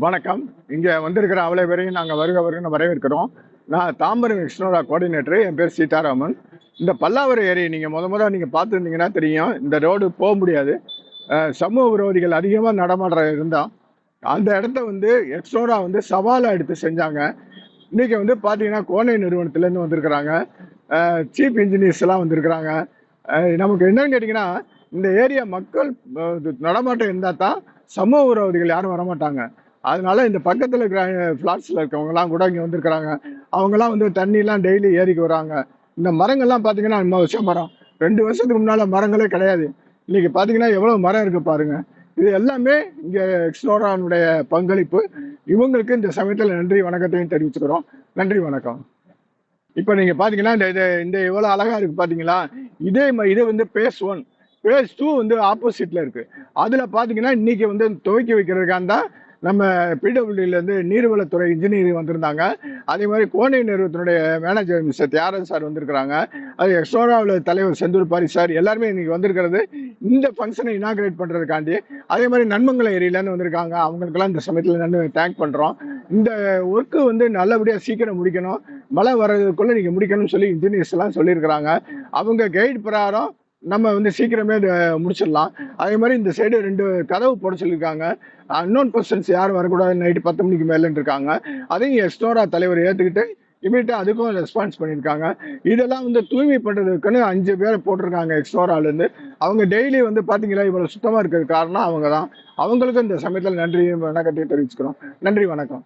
வணக்கம். இங்க வந்திருக்கிற அவ்வளவு பேரையும் நாங்க வருக வருகன்னு வரவேற்கிறோம். நான் தாம்பரம் எக்ஸ்னோரா கோஆர்டினேட்டர். என் பேர் சீதாராமன். இந்த பல்லாவரம் ஏரி நீங்க முத நீங்க பார்த்துருந்தீங்கன்னா தெரியும். இந்த ரோடு போக முடியாது. சமூக விரோதிகள் அதிகமா நடமாடுற இருந்தா அந்த இடத்த எக்ஸ்னோரா சவாலா எடுத்து செஞ்சாங்க. இன்னைக்கு பாத்தீங்கன்னா கோனை நிறுவனத்துல இருந்து வந்திருக்கிறாங்க. சீஃப் இன்ஜினியர்ஸ் எல்லாம் வந்திருக்கிறாங்க. நமக்கு என்னன்னு கேட்டீங்கன்னா, இந்த ஏரியா மக்கள் நடமாட்டம் இருந்தா தான் சமூக விரோதிகள் யாரும் வரமாட்டாங்க. அதனால இந்த பக்கத்துல இருக்கிற பிளாட்ஸ்ல இருக்கவங்க எல்லாம் கூட இங்க வந்திருக்கிறாங்க. அவங்க எல்லாம் தண்ணி எல்லாம் டெய்லி ஏரிக்கு வராங்க. இந்த மரங்கள்லாம் பாத்தீங்கன்னா நம்ம வருஷம் மரம் 2 வருஷத்துக்கு முன்னால மரங்களே கிடையாது. இன்னைக்கு பாத்தீங்கன்னா எவ்வளவு மரம் இருக்கு பாருங்க. இது எல்லாமே இங்க எக்ஸ்னோரானுடைய பங்களிப்பு. இவங்களுக்கு இந்த சமயத்துல நன்றி வணக்கத்தையும் தெரிவிச்சுக்கிறோம். நன்றி வணக்கம். இப்ப நீங்க பாத்தீங்கன்னா இந்த எவ்வளவு அழகா இருக்கு பாத்தீங்களா? இது பேஸ் 1. பேஸ் 2 ஆப்போசிட்ல இருக்கு. அதுல பாத்தீங்கன்னா இன்னைக்கு துவக்கி வைக்கிறதுக்காக தான் நம்ம பிடபிள்யூல இருந்து நீர்வளத்துறை இன்ஜினியர் வந்திருந்தாங்க. அதே மாதிரி கோனை நிறுவனத்தினுடைய மேனேஜர் மிஸ்டர் தியாகராஜன் சார் வந்திருக்கிறாங்க. அது எக்ஸ்னோராவில் தலைவர் செந்தூர் பாரி சார் எல்லாருமே இன்னைக்கு வந்திருக்கிறது இந்த ஃபங்க்ஷனை இனாகிரேட் பண்றதுக்காண்டி. அதே மாதிரி நன்மங்கலம் ஏரியிலேருந்து வந்திருக்காங்க. அவங்களுக்கெல்லாம் இந்த சமயத்தில் நன்றி தேங்க் பண்றோம். இந்த ஒர்க்கு நல்லபடியா சீக்கிரம் முடிக்கணும், மழை வர்றதுக்குள்ள நீங்க முடிக்கணும்னு சொல்லி இன்ஜினியர்ஸ் எல்லாம் சொல்லியிருக்கிறாங்க. அவங்க கைடு பிரகாரம் நம்ம சீக்கிரமே முடிச்சிடலாம். அதே மாதிரி இந்த சைடு 2 கதவு போட சொல்லியிருக்காங்க. அன்னோன் பர்சன்ஸ் யாரும் வரக்கூடாது, நைட்டு 10 மணிக்கு மேலேன்னு இருக்காங்க. அதையும் எக்ஸ்னோரா தலைவர் ஏற்றுக்கிட்டு இமீடியட்டா அதுக்கும் ரெஸ்பான்ஸ் பண்ணியிருக்காங்க. இதெல்லாம் தூய்மை பண்றதுக்குன்னு 5 பேரை போட்டிருக்காங்க எக்ஸ்னோரால இருந்து. அவங்க டெய்லி பாத்தீங்களா இவ்வளவு சுத்தமா இருக்கிறது காரணம் அவங்க தான். அவங்களுக்கும் இந்த சமயத்தில் நன்றி வணக்கத்தையும் தெரிவிச்சுக்கிறோம். நன்றி வணக்கம்.